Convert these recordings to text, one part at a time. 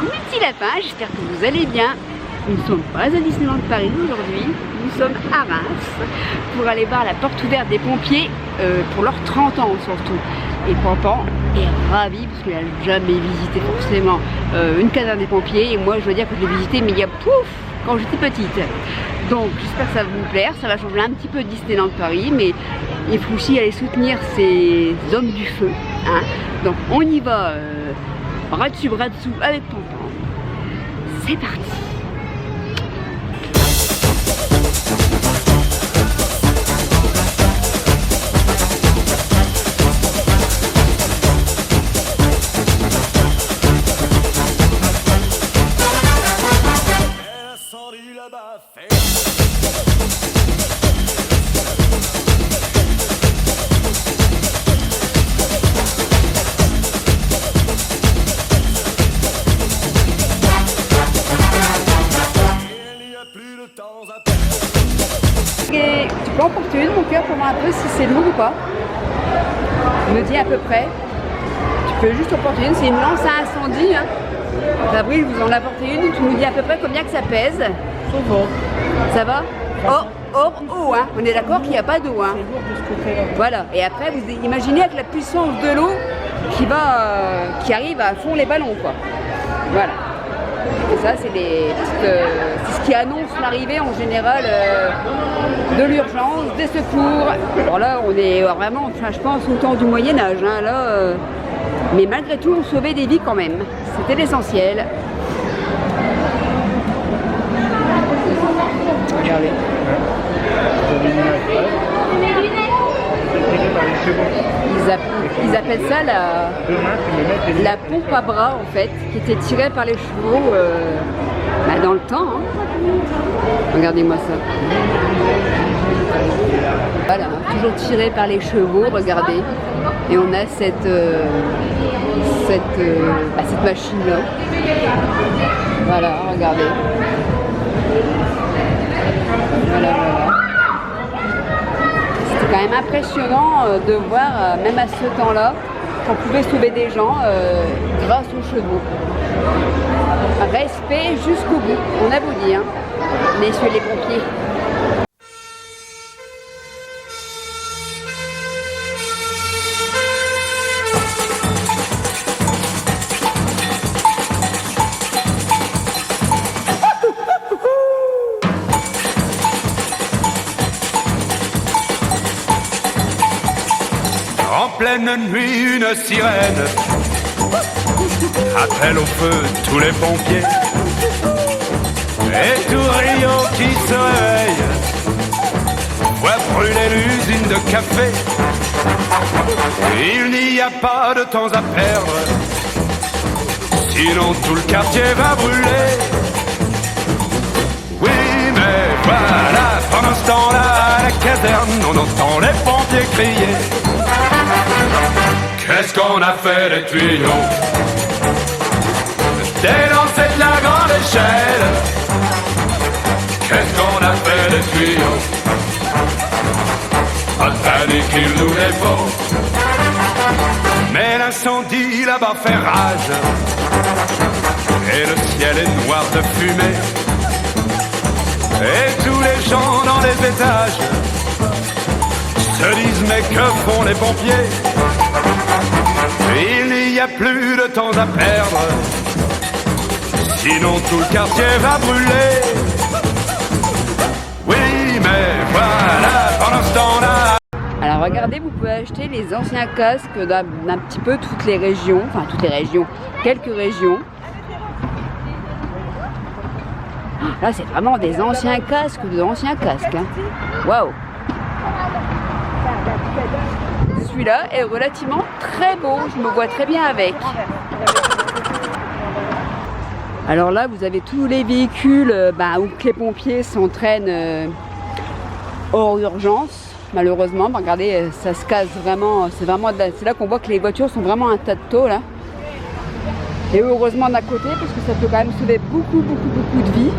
coucou mes petits lapins, j'espère que vous allez bien. Nous ne sommes pas à Disneyland Paris aujourd'hui, nous sommes à Reims pour aller voir la porte ouverte des pompiers pour leurs 30 ans surtout. Et Pampan est ravi parce qu'il n'a jamais visité forcément une caserne des pompiers. Et moi je dois dire que je l'ai visité mais il y a pouf quand j'étais petite. Donc j'espère que ça va vous plaire, ça va changer un petit peu de Disneyland Paris, mais il faut aussi aller soutenir ces hommes du feu. Hein. Donc on y va bras dessus bras dessous avec Pampan. C'est parti. Et tu peux emporter une, mon cœur, pour voir un peu si c'est lourd ou pas. Me dis à peu près. Tu peux juste emporter une, c'est une lance à incendie. Hein. Fabrice, vous en apportez une, tu nous dis à peu près combien que ça pèse. Ça va? Hors eau, hein. On est d'accord qu'il n'y a pas d'eau. Hein. Voilà. Et après, vous imaginez avec la puissance de l'eau qui arrive à fond les ballons, quoi. Voilà. Et ça, c'est ce qui annonce l'arrivée en général de l'urgence, des secours. Alors là, on est vraiment, enfin, je pense, au temps du Moyen-Âge. Hein, mais malgré tout, on sauvait des vies quand même. C'était l'essentiel. Regardez. Ils appellent ça la pompe à bras en fait, qui était tirée par les chevaux dans le temps. Hein. Regardez-moi ça. Voilà, toujours tiré par les chevaux, regardez. Et on a cette machine-là. Voilà, regardez. Voilà. C'était quand même impressionnant de voir, même à ce temps-là, qu'on pouvait sauver des gens grâce aux chevaux. Respect jusqu'au bout, on a beau dire, messieurs les pompiers. En pleine nuit, une sirène appelle au feu tous les pompiers. Et tout Rio qui se réveille voit brûler l'usine de café. Il n'y a pas de temps à perdre, sinon tout le quartier va brûler. Oui, mais voilà, pendant ce temps-là, à la caserne, on entend les pompiers crier. Qu'est-ce qu'on a fait des tuyaux? Dénoncer de la grande échelle. Qu'est-ce qu'on a fait des tuyaux? Pas de panique, il nous les faut. Mais l'incendie là-bas fait rage, et le ciel est noir de fumée. Et tous les gens dans les étages se disent mais que font les pompiers? Il n'y a plus de temps à perdre, sinon tout le quartier va brûler. Oui, mais voilà, pendant ce temps-là... Alors regardez, vous pouvez acheter les anciens casques d'un petit peu toutes les régions, enfin toutes les régions, quelques régions. Là, c'est vraiment des anciens casques, Hein. Waouh! Celui-là est relativement très beau, je me vois très bien avec. Alors là, vous avez tous les véhicules où les pompiers s'entraînent hors urgence, malheureusement. Regardez, ça se casse vraiment, c'est là qu'on voit que les voitures sont vraiment un tas de taux là. Et heureusement d'un côté, parce que ça peut quand même sauver beaucoup de vies.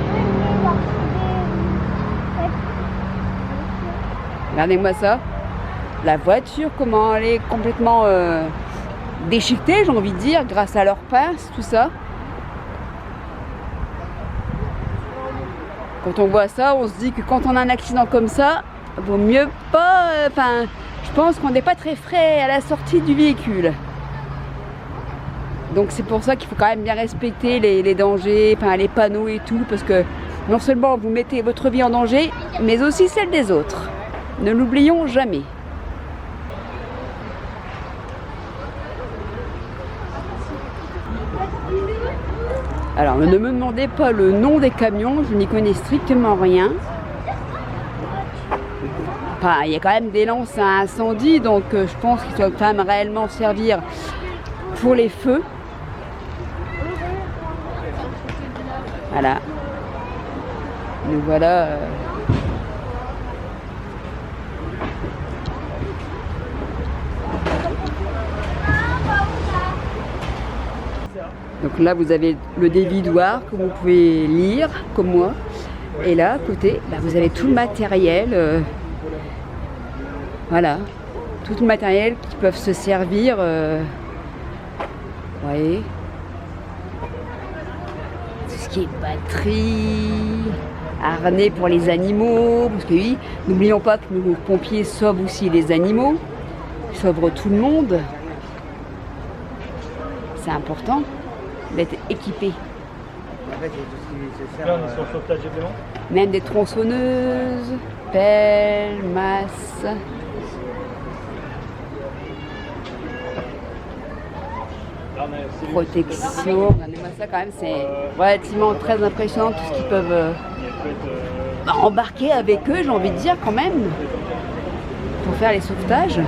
Regardez-moi ça. La voiture, comment elle est complètement déchiquetée, j'ai envie de dire, grâce à leurs pinces, tout ça. quand on voit ça, on se dit que quand on a un accident comme ça, vaut mieux pas... Enfin, je pense qu'on n'est pas très frais à la sortie du véhicule. Donc c'est pour ça qu'il faut quand même bien respecter les dangers, enfin, les panneaux et tout, parce que non seulement vous mettez votre vie en danger, mais aussi celle des autres. Ne l'oublions jamais. Alors ne me demandez pas le nom des camions, je n'y connais strictement rien. Enfin, il y a quand même des lances à incendie, donc je pense qu'ils doivent quand même réellement servir pour les feux. Voilà. Nous voilà. Donc là, vous avez le dévidoir que vous pouvez lire, comme moi. Et là, à côté, bah, vous avez tout le matériel. Voilà. Tout le matériel qui peuvent se servir. Vous voyez. Tout ce qui est batterie, harnais pour les animaux. Parce que oui, n'oublions pas que nos pompiers sauvent aussi les animaux. Ils sauvent tout le monde. C'est important d'être équipé. Même des tronçonneuses, pelles, masses. Protection. Regardez-moi ça quand même, c'est relativement très impressionnant tout ce qu'ils peuvent embarquer avec eux, j'ai envie de dire quand même, pour faire les sauvetages.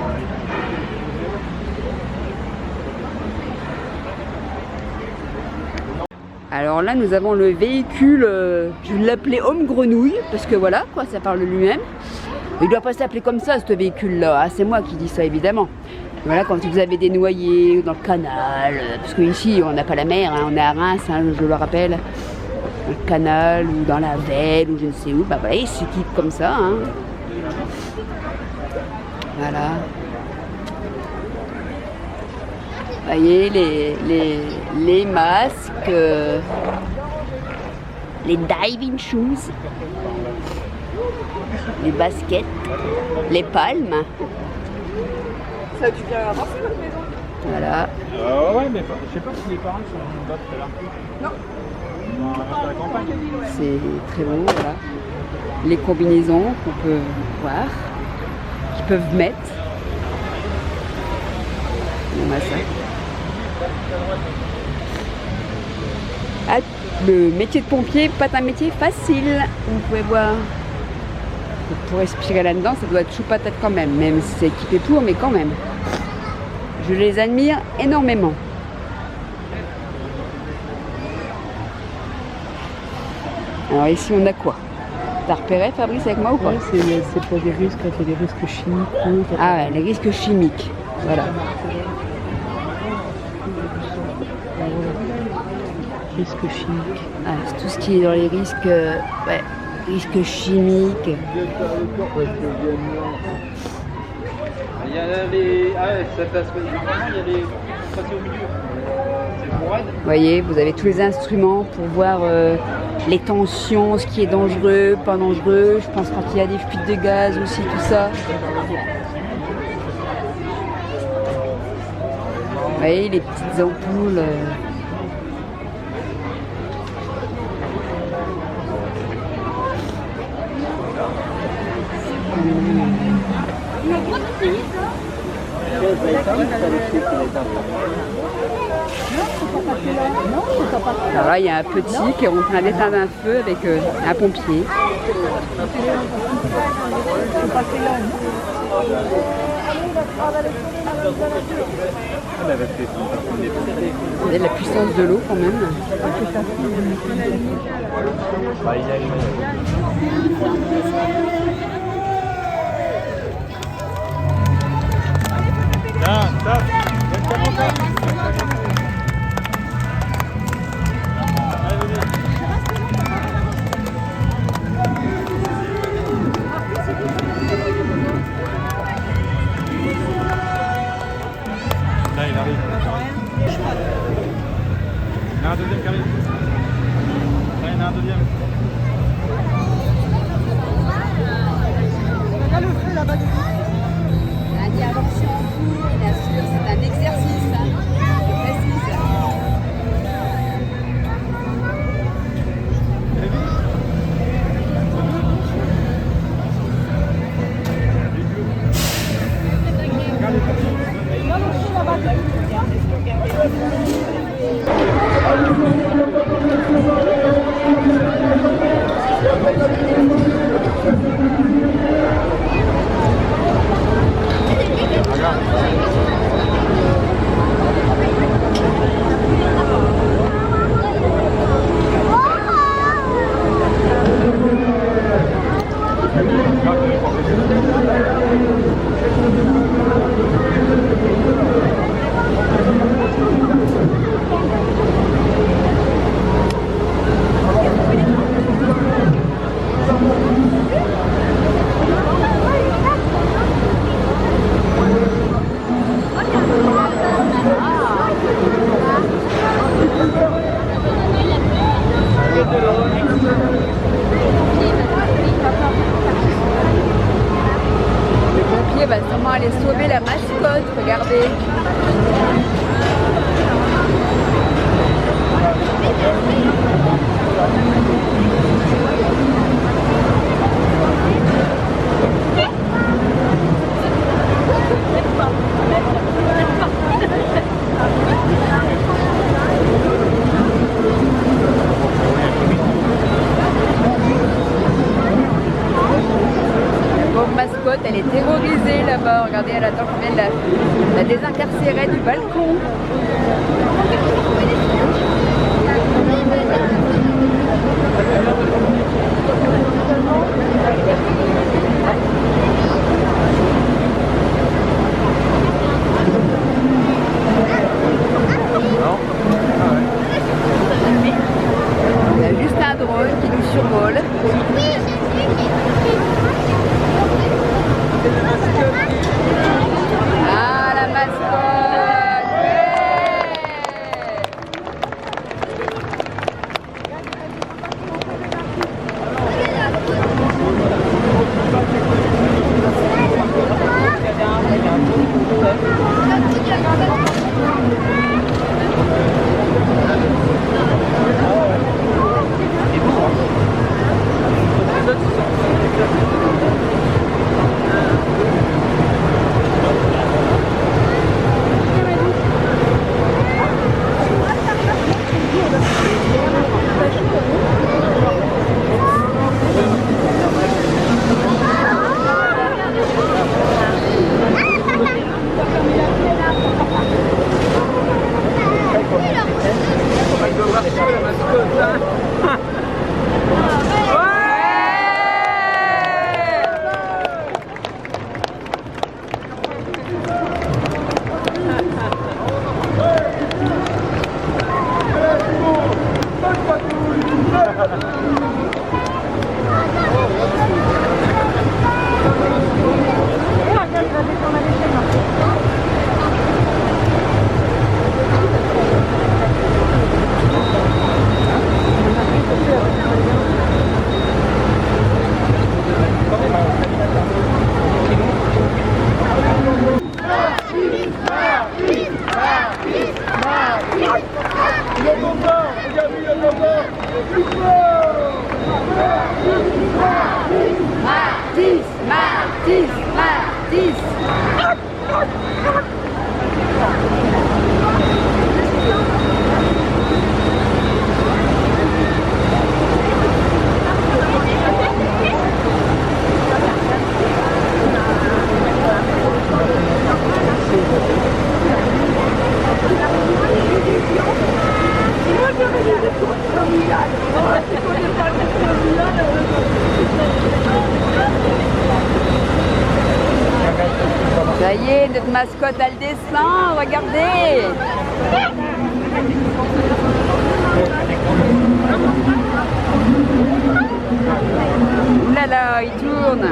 Alors là, nous avons le véhicule, je vais l'appeler Homme Grenouille, parce que voilà, quoi, ça parle de lui-même. Il ne doit pas s'appeler comme ça, ce véhicule-là. Ah, c'est moi qui dis ça, évidemment. Voilà, quand vous avez des noyés dans le canal, parce qu'ici, on n'a pas la mer, hein, on est à Reims, hein, je le rappelle. Dans le canal, ou dans la Vesle, ou je ne sais où, bah voilà, il s'équipe comme ça. Hein. Voilà. Vous voyez, les masques, les diving shoes, les baskets, les palmes. Ça a dû bien avancer votre maison. Voilà. Ouais, mais je sais pas si les parents sont là tout à l'heure. Non. Dans la campagne. C'est très beau, voilà. Les combinaisons qu'on peut voir, qu'ils peuvent mettre. On a ça. Ah, le métier de pompier, pas un métier facile, vous pouvez voir. Pour respirer là-dedans, ça doit être chou patate quand même si c'est équipé pour, mais quand même. Je les admire énormément. Alors ici, on a quoi? T'as repéré, Fabrice, avec moi ou pas? Ouais, c'est pour des risques, quand il y a des risques chimiques. Ah ouais, les risques chimiques. Voilà. Risques chimiques. Ah, c'est tout ce qui est dans les risques, ouais, risques chimiques. Il y a les. Ah ouais, ça passe. Il y a les. Passer au milieu. C'est pour raide. Vous voyez, vous avez tous les instruments pour voir les tensions, ce qui est dangereux, pas dangereux. Je pense quand il y a des fuites de gaz aussi, tout ça. Vous voyez, les petites ampoules. Alors là, il y a un petit qui est en train d'éteindre un feu avec un pompier. Vous avez la puissance de l'eau quand même. Là, il arrive. Il y en a un deuxième qui arrive. Là, il y en a un deuxième. Intervention en cours, bien sûr, c'est un exercice, hein, je précise. Le pompier va sûrement aller sauver la mascotte, regardez. Mascotte, elle est terrorisée là-bas. Regardez, elle attend qu'on vienne la désincarcérer du balcon. On a juste un drone qui nous survole. Ah, la mascotte! Ça y est, notre mascotte, elle descend, regardez. Ouh là là, il tourne.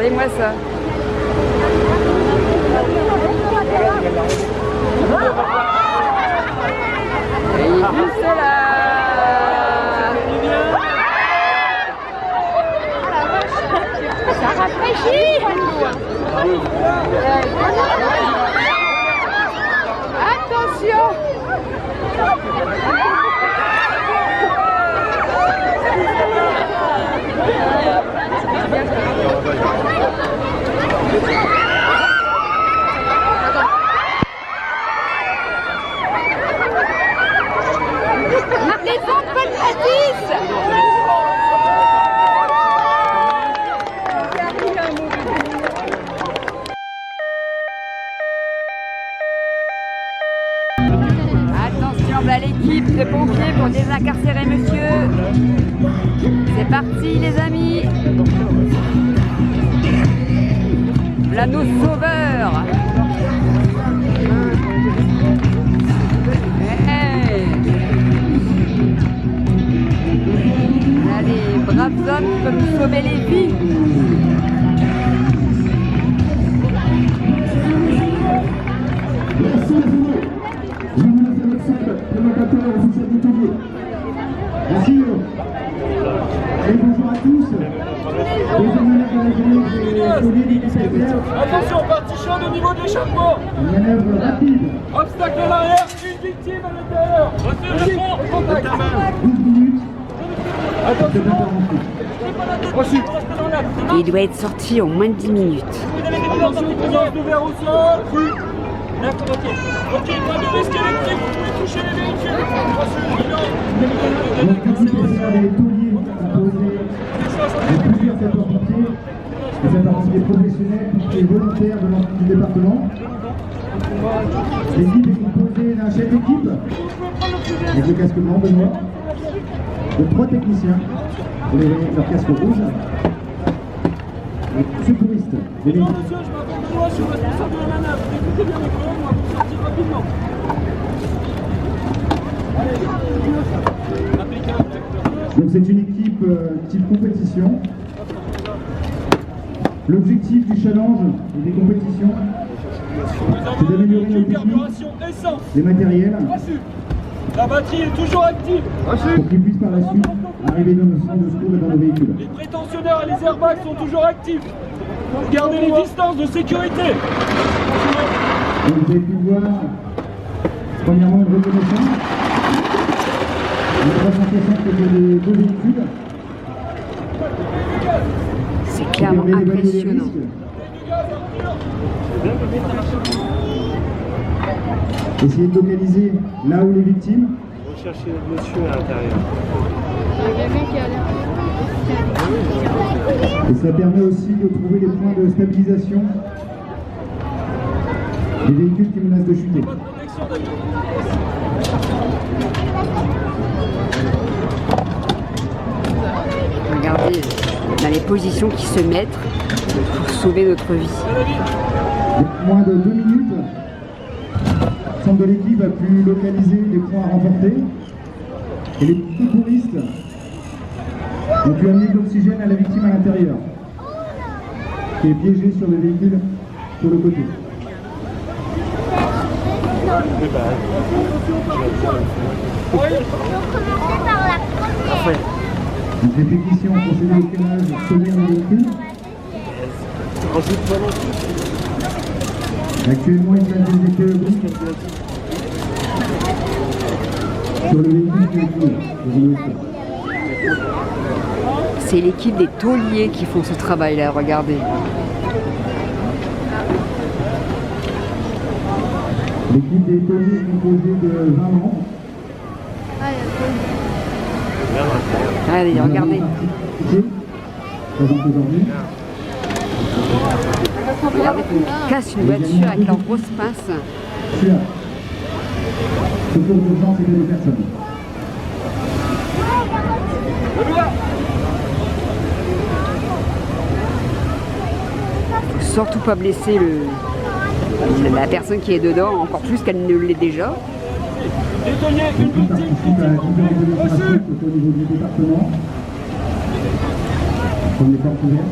Regardez-moi ça. Et il est juste là. Ça rafraîchit. Attention. Les enfants de Matisse. Attention, là l'équipe de pompiers pour désincarcérer monsieur. C'est parti les amis. Là nos sauveurs. Là les braves hommes qui peuvent nous sauver les vies. Merci. Et bonjour à tous. Deuxième manœuvre de la journée des colliers du hélicoptère. Attention, partie chaude au niveau de l'échappement. Une manœuvre rapide. Obstacle à l'arrière, une victime à l'intérieur. Reçu le fond, contact. 12 minutes. Attention. Reçu. Il doit être sorti en moins de 10 minutes. Attention, présence d'ouvert au sol. Oui. Là, ok, pas de risque électrique, vous pouvez toucher les véhicules. Reçu. Donc, ici, c'est des tauliers composés de plusieurs sapeurs-pompiers, des sapeurs-pompiers professionnels, et volontaires de l'ensemble du département. L'équipe est composée d'un chef d'équipe, avec le casque blanc, Benoît, de 3 techniciens, vous les voyez avec leur casque rouge, et secouristes de l'équipe. Monsieur, je m'appelle Benoît, je suis responsable de la manœuvre. Écoutez bien les commandes, on va vous sortir rapidement. Donc c'est une équipe type compétition. L'objectif du challenge et des compétitions, c'est d'améliorer nos techniques, carburation essence. les matériels, Reçu. La batterie est toujours active. pour qu'ils puissent par la suite arriver dans nos centres de secours et dans nos véhicules. Les prétentionnaires et les airbags sont toujours actifs. Gardez les distances de sécurité. Donc vous avez pu voir, premièrement, une reconnaissance. Une 360 de 2 véhicules. C'est clairement Qui permet d'évaluer les impressionnant. risques. Essayer de localiser là où les victimes. Rechercher le monsieur à l'intérieur. Et ça permet aussi de trouver les points de stabilisation des véhicules qui menacent de chuter. Regardez, on a les positions qui se mettent pour sauver notre vie. Donc, moins de 2 minutes, l'ensemble de l'équipe a pu localiser les points à remporter. Et les secouristes ont pu amener de l'oxygène à la victime à l'intérieur, qui est piégée sur le véhicule sur le côté. Donc les techniciens ont procédé au freinage sonné dans le véhicule. Actuellement, il passe des effets obliques sur le véhicule qui est coulé. C'est l'équipe des tauliers qui font ce travail-là, regardez. L'équipe des tauliers est composée de 20 membres. Regardez, regardez. Présente aujourd'hui. Regardez comme ils cassent une voiture avec leurs grosses pinces. Celui-là. Secours d'urgence et des personnes. Faut surtout pas blesser la personne qui est dedans, encore plus qu'elle ne l'est déjà. Détonner une L'équipe victime participe à la différentes démonstrations Reçu. au niveau du département. Comme les portes ouvertes.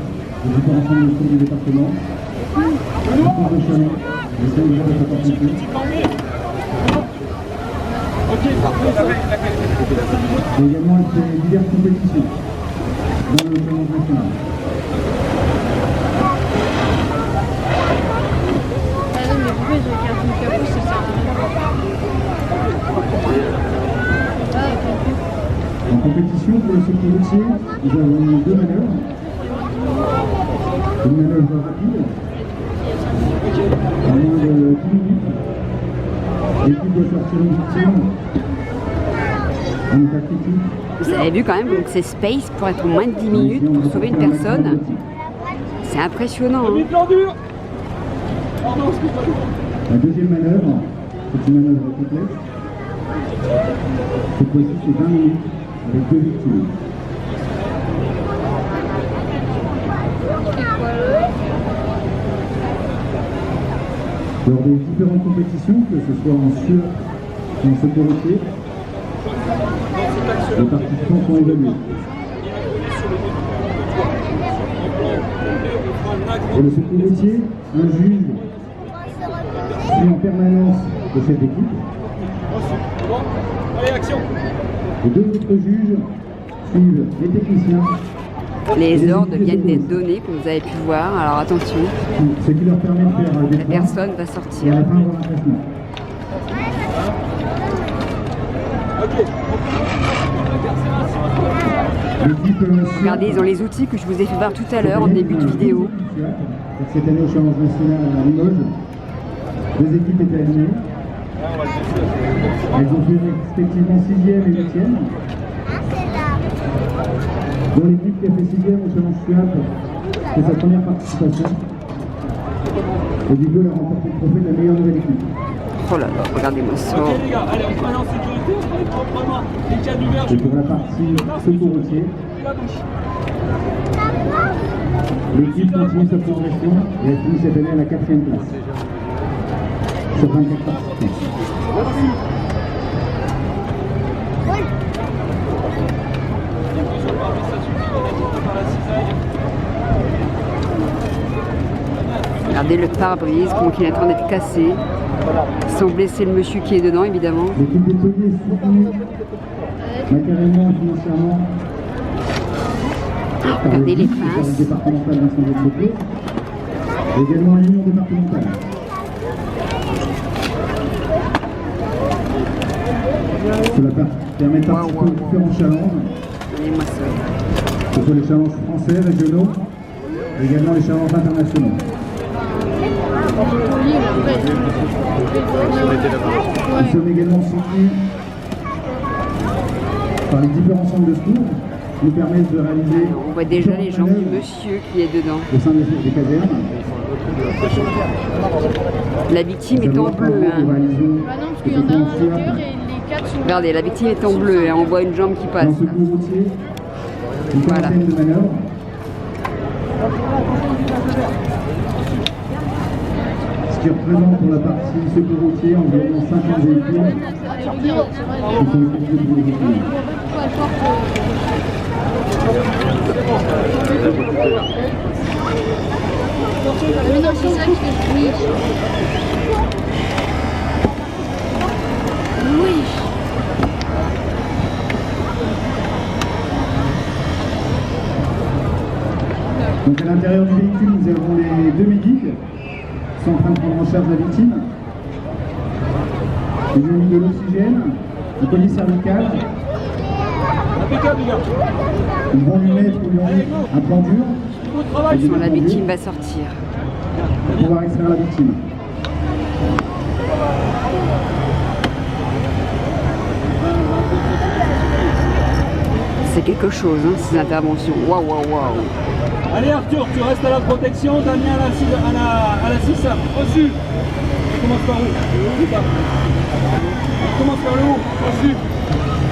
les différents centres de secours du département, le centre de Chalon, le centre de sapeurs-pompiers. Et également, elle fait diverses compétitions dans le challenge national. En compétition pour le secours routier, nous avons 2 manœuvres. Une manœuvre rapide, en moins de 10 minutes. L'équipe doit sortir une victime en état critique. Vous avez vu quand même, donc c'est space pour être en moins de 10 minutes pour sauver une personne. C'est impressionnant. Hein. La deuxième manœuvre, c'est une manœuvre complexe. Cette fois-ci, c'est 20 minutes avec 2 victimes. Lors des différentes compétitions, que ce soit en sur ou en secours routier, les participants sont évalués. Pour le secours routier, un juge suit en permanence de cette équipe. Allez, action. Les 2 autres juges suivent les techniciens. Les ordres viennent d'être donnés, comme vous avez pu voir. Alors attention, Ce qui leur permet de faire des la points personne va et à sortir. la fin avoir un classement. L'équipe Regardez, ils ont les outils que je vous ai fait voir tout à l'heure en début de vidéo. Cette année au challenge national à Limoges, 2 équipes étaient alignées. Elles ont fait respectivement 6e et 8e. Dont l'équipe qui a fait 6e au challenge SUAP, c'est sa première participation. Et du coup, elle a remporté le trophée de la meilleure nouvelle équipe. Oh là là, regardez-moi ça. Ok les gars, allez, on se met en sécurité, on prend proprement les cas du verre. Et pour la partie secours routier, La bouche. l'équipe continue sa progression et elle finit cette année à la 4e place. Sur 24 participants. Regardez le pare-brise, comment il est en train d'être cassé. Sans blesser le monsieur qui est dedans, évidemment. L'équipe des tauliers est soutenue matériellement et financièrement par Regardez les le service pinces. départemental d'incendie de secours et également l'union départementale. Cela permet de participer aux différents challenges, Regardez-moi ça. que ce soit les challenges français, régionaux, et également les challenges internationaux. Nous sommes également soutenus par les différents centres de secours qui nous permettent de réaliser On voit déjà les jambes du monsieur qui est dedans. au sein des casernes. La victime est en bleu. Hein. Bah non, parce qu'il y en a un à l'intérieur et les 4 sont... Regardez, la victime est en bleu et on voit une jambe qui passe. Dans ce secours routier, une Voilà. quarantaine de manœuvres. Ce qui représente pour la partie secours routier environ 50 véhicules qui sont utilisés pour les véhicules. Mais non, c'est ça que je oui. Oui. Donc à l'intérieur du véhicule, nous avons les 2 médics qui sont en train de prendre en charge la victime. Ils ont mis de l'oxygène, du colis cervical. Impeccable les gars. Ils vont lui mettre ou lui enlever un plan dur Beau travail. Attention, la victime va sortir. pour pouvoir extraire la victime. C'est quelque chose, hein, ces interventions. Waouh, waouh, waouh. Allez Arthur, tu restes à la protection, Damien à la 6 reçu. On commence par où? On commence par le haut, reçu.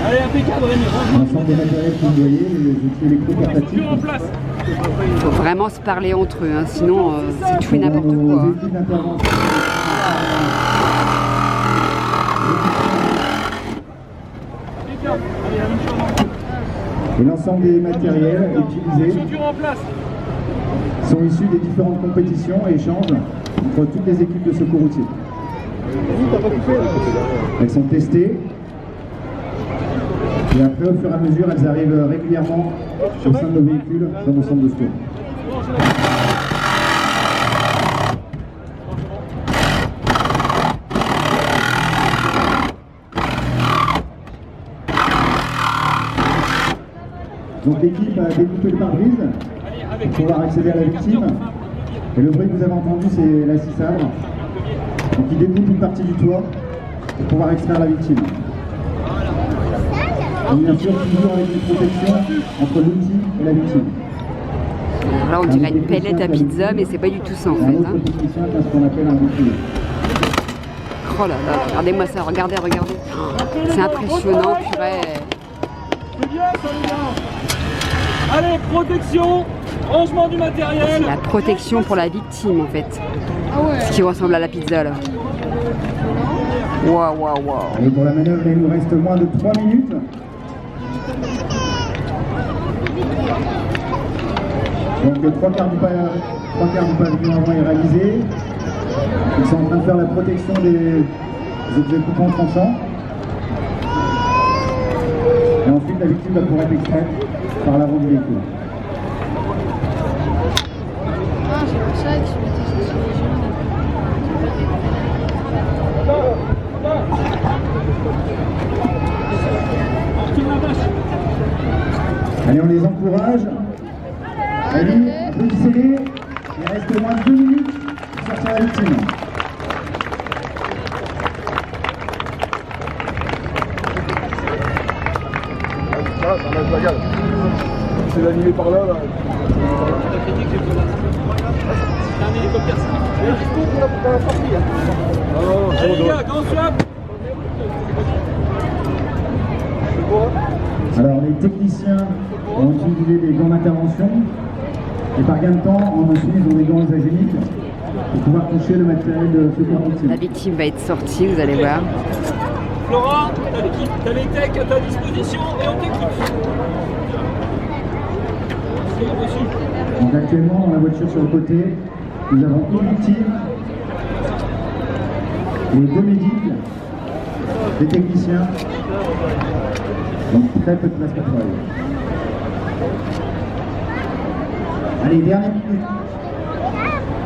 Allez, impeccable Rémi, franchement. L'ensemble des matériels que vous voyez, les outils électroportatifs. Sur en place. Il faut vraiment se parler entre eux, hein, sinon c'est tout et n'importe Nos quoi. hein. équipes d'intervention. Impeccable. Allez, la même chose. Et l'ensemble des matériels utilisés Ceinture en place. sont issus des différentes compétitions et échanges entre toutes les équipes de secours routier. Elles sont testées et après, au fur et à mesure, elles arrivent régulièrement au sein de nos véhicules dans nos centres de secours. Donc l'équipe a découpé le pare-brise pour pouvoir accéder à la victime. Et le bruit que vous avez entendu, c'est la scie sabre. Donc il découpe une partie du toit pour pouvoir extraire la victime. Et bien sûr, toujours avec une protection entre l'outil et la victime. Là, on dirait une pellette à pizza, mais c'est pas du tout ça en fait. L'autre technicien a ce qu'on appelle un bouclier. Oh là là, regardez-moi ça, regardez, regardez. C'est impressionnant, purée. C'est bien, ça les gars. Allez, protection, rangement du matériel. C'est la protection pour la victime en fait. Ah ouais. Ce qui ressemble à la pizza là. Waouh, waouh, waouh. Et pour la manœuvre, il nous reste moins de 3 minutes. Donc 3 quarts du pavillon avant est réalisé. Ils sont en train de faire la protection des objets coupants tranchants. Et ensuite la victime va pouvoir être extraite par l'avant du véhicule. Ah, c'est pour ça que tu mettais ça sur les genoux. Allez, on les encourage. Allez, applaudissez-les. Il reste moins de 2 minutes pour sortir la victime. C'est animé par là. C'est un hélicoptère. Allez les gars, grand swap. Alors les techniciens ont utilisé des gants d'intervention et par gain de temps, en dessous, ils ont des gants isogéniques pour pouvoir toucher le matériel de secours routier. La victime va être sortie, vous allez voir. Flora, t'as l'équipe, t'as les techs à ta disposition et on t'écoute. Donc actuellement, dans la voiture sur le côté, nous avons une victime, les 2 médics, des techniciens, donc très peu de place pour travailler. Allez, dernière minute.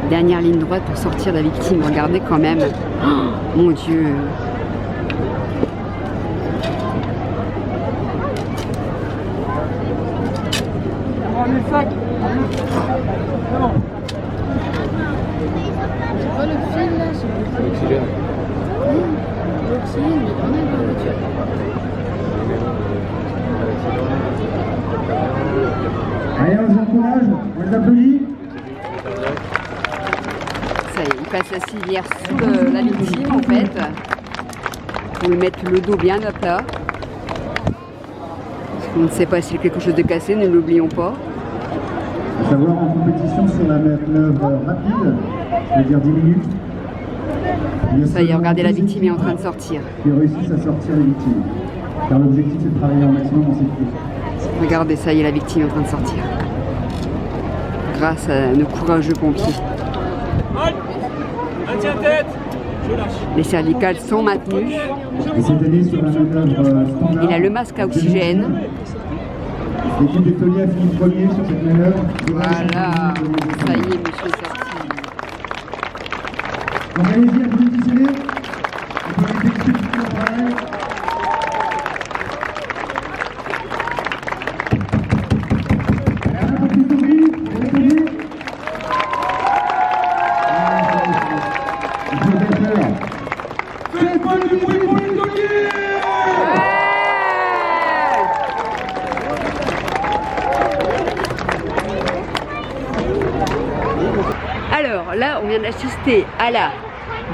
Dernière ligne droite pour sortir la victime, regardez quand même. Oh, mon Dieu. C'est pas le fil là, c'est l'oxygène. L'oxygène, mais on est dans la voiture. Allez, on les encourage, on les applaudit. Ça y est, il passe la civière sous la victime en fait. Pour lui mettre le dos bien à plat. Parce qu'on ne sait pas s'il y a quelque chose de cassé, ne l'oublions pas. Il faut savoir en compétition sur la manœuvre rapide, c'est-à-dire 10 minutes. Ça y est, regardez, la victime est en train de sortir. Qui réussissent à sortir les victimes. Car l'objectif c'est de travailler en maximum en sécurité. Regardez, ça y est, la victime est en train de sortir. Grâce à nos courageux pompiers. Allez, tiens tête, je lâche. Les cervicales sont maintenues. Et cette année sur la manœuvre standard. Il a le masque à oxygène. L'équipe de Tony a fini premier sur cette manœuvre. Voilà, ça y est, monsieur est sorti. Donc allez-y, applaudissez-les. On peut les féliciter tout en parallèle. Un peu plus de bruit, vous l'entendez? Il faut bien faire. Faites pas du bruit pour les Tony. Alors là, on vient d'assister à la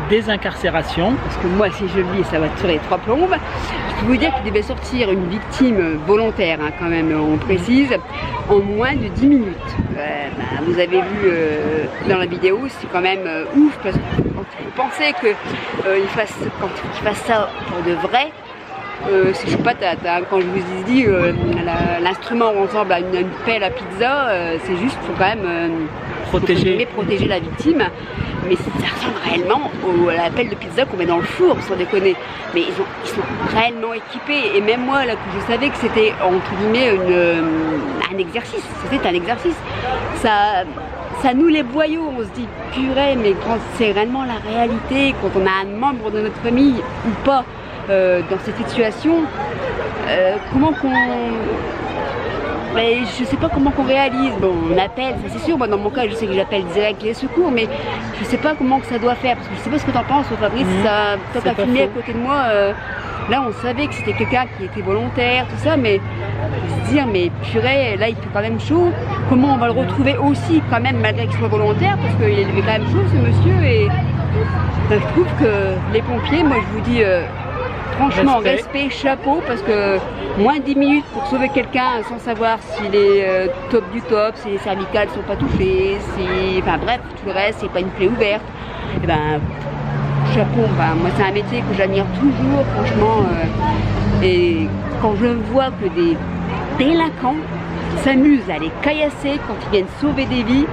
désincarcération, parce que moi, si je le lis, ça va tirer 3 plombes. Je peux vous dire qu'il devait sortir une victime volontaire, hein, quand même, on précise, en moins de 10 minutes. Vous avez vu dans la vidéo, c'est quand même ouf, parce que quand vous pensez qu'il fasse ça pour de vrai, c'est chou patate, hein. Quand je vous ai dit l'instrument ressemble à une pelle à pizza, c'est juste, faut quand même protéger la victime. Mais ça ressemble réellement à l'appel de pizza qu'on met dans le four, sans déconner. Mais ils sont réellement équipés. Et même moi, là, que je savais que c'était, entre guillemets, un exercice. C'était un exercice. Ça nous, les boyaux, on se dit, purée, mais quand c'est réellement la réalité, quand on a un membre de notre famille ou pas dans cette situation, comment qu'on... Mais je sais pas comment qu'on réalise. Bon, on appelle, ça c'est sûr. Moi, dans mon cas, je sais que j'appelle direct les secours, mais je sais pas comment que ça doit faire. Parce que je sais pas ce que t'en penses, Fabrice. Toi, t'as filmé à côté de moi. Là, on savait que c'était quelqu'un qui était volontaire, tout ça, mais se dire, mais purée, là, il fait quand même chaud. Comment on va le retrouver aussi, quand même, malgré qu'il soit volontaire, parce qu'il avait quand même chaud, ce monsieur. Et ben, je trouve que les pompiers, moi, je vous dis. Franchement, respect, chapeau, parce que moins de 10 minutes pour sauver quelqu'un sans savoir s'il est top du top, si les cervicales sont pas touchées, enfin bref, tout le reste, c'est pas une plaie ouverte. Et ben, chapeau, moi c'est un métier que j'admire toujours, franchement. Et quand je vois que des délinquants s'amusent à les caillasser quand ils viennent sauver des vies,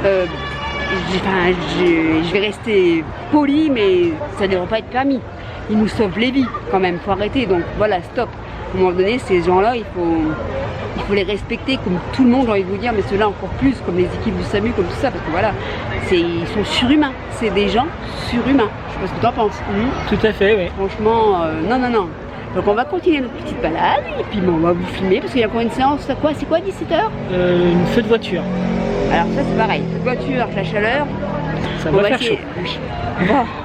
je vais rester poli, mais ça ne devrait pas être permis. Ils nous sauvent les vies quand même, faut arrêter, donc voilà, stop. À un moment donné, ces gens-là, il faut les respecter comme tout le monde, j'ai envie de vous dire, mais ceux-là encore plus, comme les équipes du SAMU, comme tout ça, parce que voilà, ils sont surhumains, c'est des gens surhumains. Je sais pas ce que tu en penses. Tout à fait, oui. Franchement, non. Donc on va continuer notre petite balade, et puis bon, on va vous filmer, parce qu'il y a encore une séance, c'est quoi 17h Une feu de voiture. Alors ça c'est pareil, feu de voiture avec la chaleur, ça va faire chaud. Oui.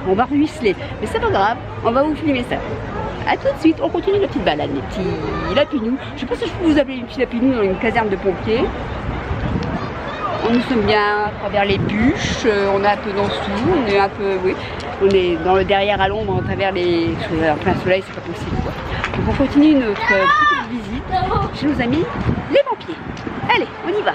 On va ruisseler, mais c'est pas grave, on va vous filmer ça. A tout de suite, on continue la petite balade, les petits lapinous. Je sais pas si je peux vous appeler les petits lapinous dans une caserne de pompiers. Nous sommes bien à travers les bûches, on est un peu dans le sous, on est un peu, oui, on est dans le derrière à l'ombre, à travers les... En plein soleil, c'est pas possible quoi. Donc on continue notre petite visite chez nos amis les pompiers. Allez, on y va.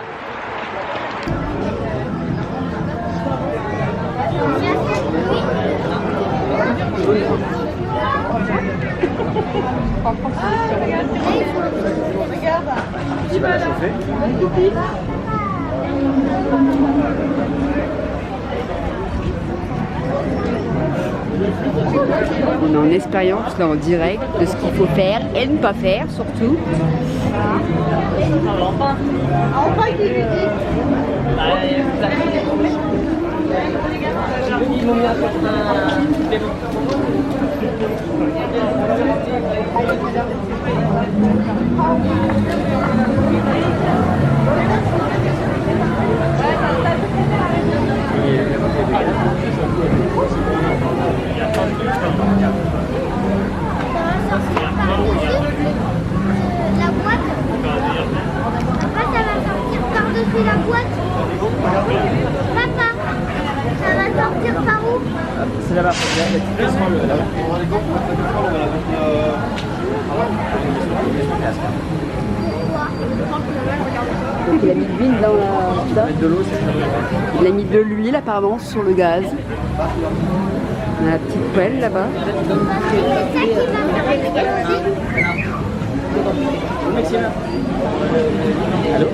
On est en expérience là en direct de ce qu'il faut faire et ne pas faire surtout. La boîte. Papa, ça va sortir par-dessus la boîte. Papa, ça va sortir par où? C'est là-bas. Donc il a mis de l'huile dans la... Il a mis de l'huile apparemment sur le gaz. On a la petite poêle là-bas. Allô?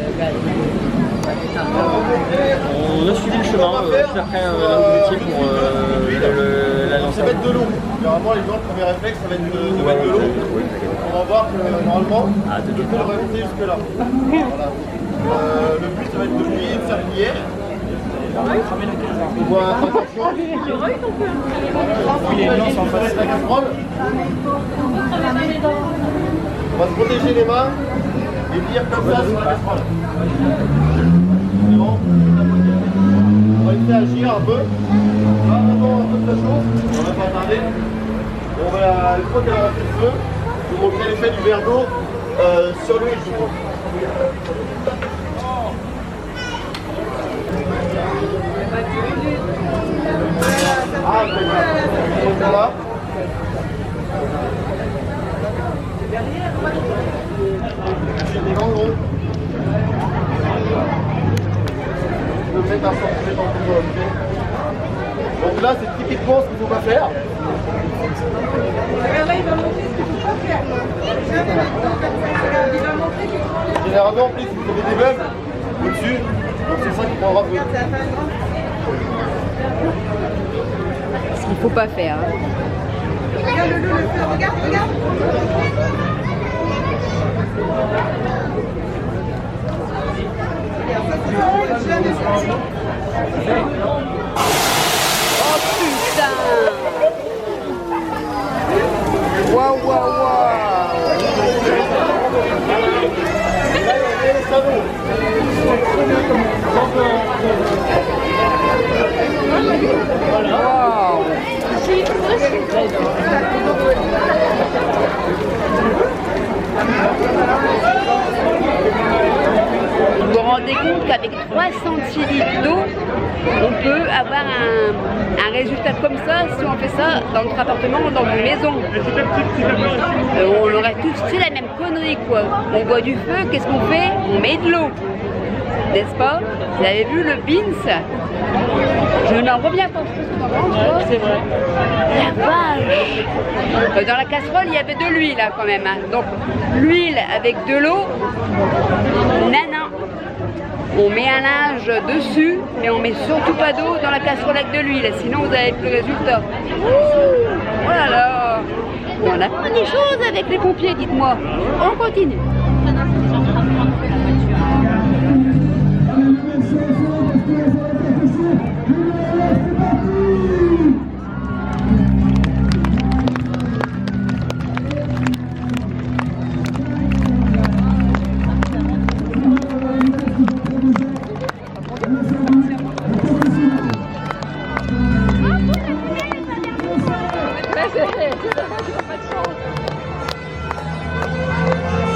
On a suivi le chemin juste après là où vous étiez pour la lancer. Ça va être de l'eau. Généralement, les gens, le premier réflexe, ça va être de mettre de l'eau. On va voir que normalement, tu peux le remonter jusque-là. Voilà. Le but, ça va être de mouiller une serpillière. On voit attention. Il est blanc sans face. La casserole. On va se protéger les mains et lire comme ça sur la casserole. C'est bon. On va laisser agir un peu. Là, maintenant, un peu de la chose. On va pas tarder. On va, une fois qu'elle a rempli le feu, je vous montrer l'effet du verre d'eau sur l'huile. Ah, donc là. J'ai des grands gros. Je vais mettre un centimètre en plus. Donc là, c'est typiquement ce qu'il ne faut pas faire. Généralement, en plus, vous avez des meubles au-dessus. C'est ça qui prendra peu. Ce qu'il faut pas faire. Hein. Regarde le loup, le feu, regarde, regarde. Oh putain! Waouh, waouh, waouh! Vous vous rendez compte qu'avec 3 centilitres d'eau, on peut avoir un résultat comme ça si on fait ça dans notre appartement ou dans une maison. On aurait tous fait la même connerie quoi. On boit du feu, qu'est-ce qu'on fait? On met de l'eau. N'est-ce pas? Vous avez vu le beans? Je n'en reviens pas. C'est vrai. La vache! Dans la casserole, il y avait de l'huile là quand même. Hein. Donc l'huile avec de l'eau, nana. On met un linge dessus, mais on met surtout pas d'eau dans la casserole avec de l'huile, sinon vous avez plus le résultat. Ouh, oh là là! On apprend des choses avec les pompiers, dites-moi. On continue.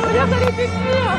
Regarde, elle est pure.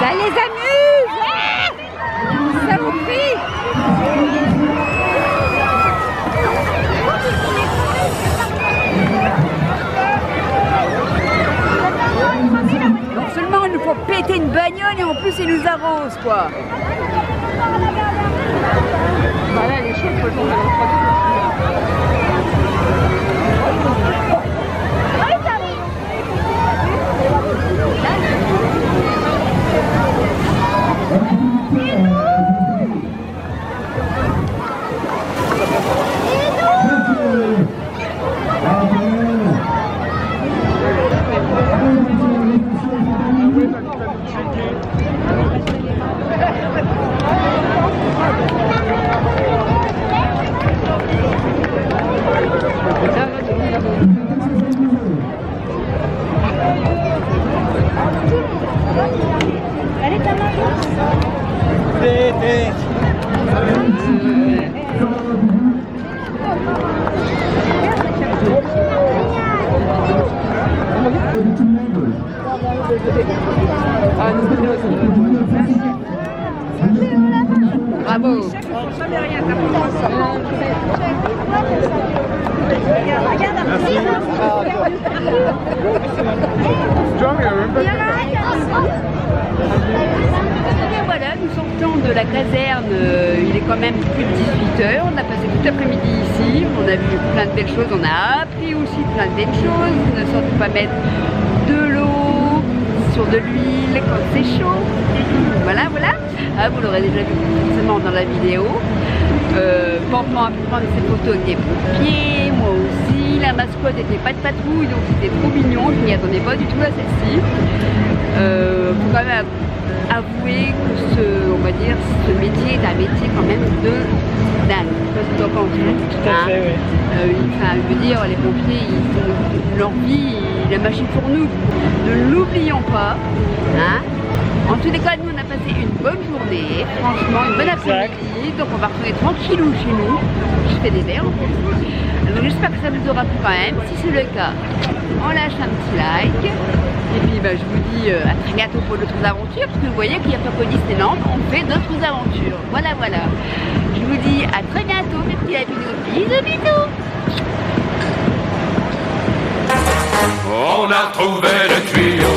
Ça les amis! il nous arrose, quoi. Bah là, elle est chaude, faut le tomber dans le Allez, ta main. Bravo. Et voilà, nous sortons de la caserne, il est quand même plus de 18h, on a passé tout l'après-midi ici, on a vu plein de belles choses, on a appris aussi plein de belles choses, ne sortez pas mettre de l'eau sur de l'huile quand c'est chaud, voilà, voilà. Ah, vous l'aurez déjà vu forcément dans la vidéo. Pampan a pu prendre ses photos avec des pompiers, moi aussi. La mascotte était pas de patrouille, donc c'était trop mignon. Je m'y attendais pas du tout à celle-ci. Faut quand même avouer que on va dire, ce métier est un métier quand même de dingue. Parce que quand Tout à fait, oui. je veux dire, les pompiers, leur vie, la machine pour nous. Ne l'oublions pas. Hein. En tous les cas, nous on a passé une bonne journée, franchement une bonne après-midi, donc on va retourner tranquillou chez nous. Je fais des verres en plus. Donc j'espère que ça vous aura plu quand même. Si c'est le cas, on lâche un petit like. Et puis je vous dis à très bientôt pour d'autres aventures, parce que vous voyez qu'il n'y a pas que Disneyland, on fait d'autres aventures. Voilà, voilà. Je vous dis à très bientôt, mes petits lapinous. Bisous, bisous. On a trouvé le tuyau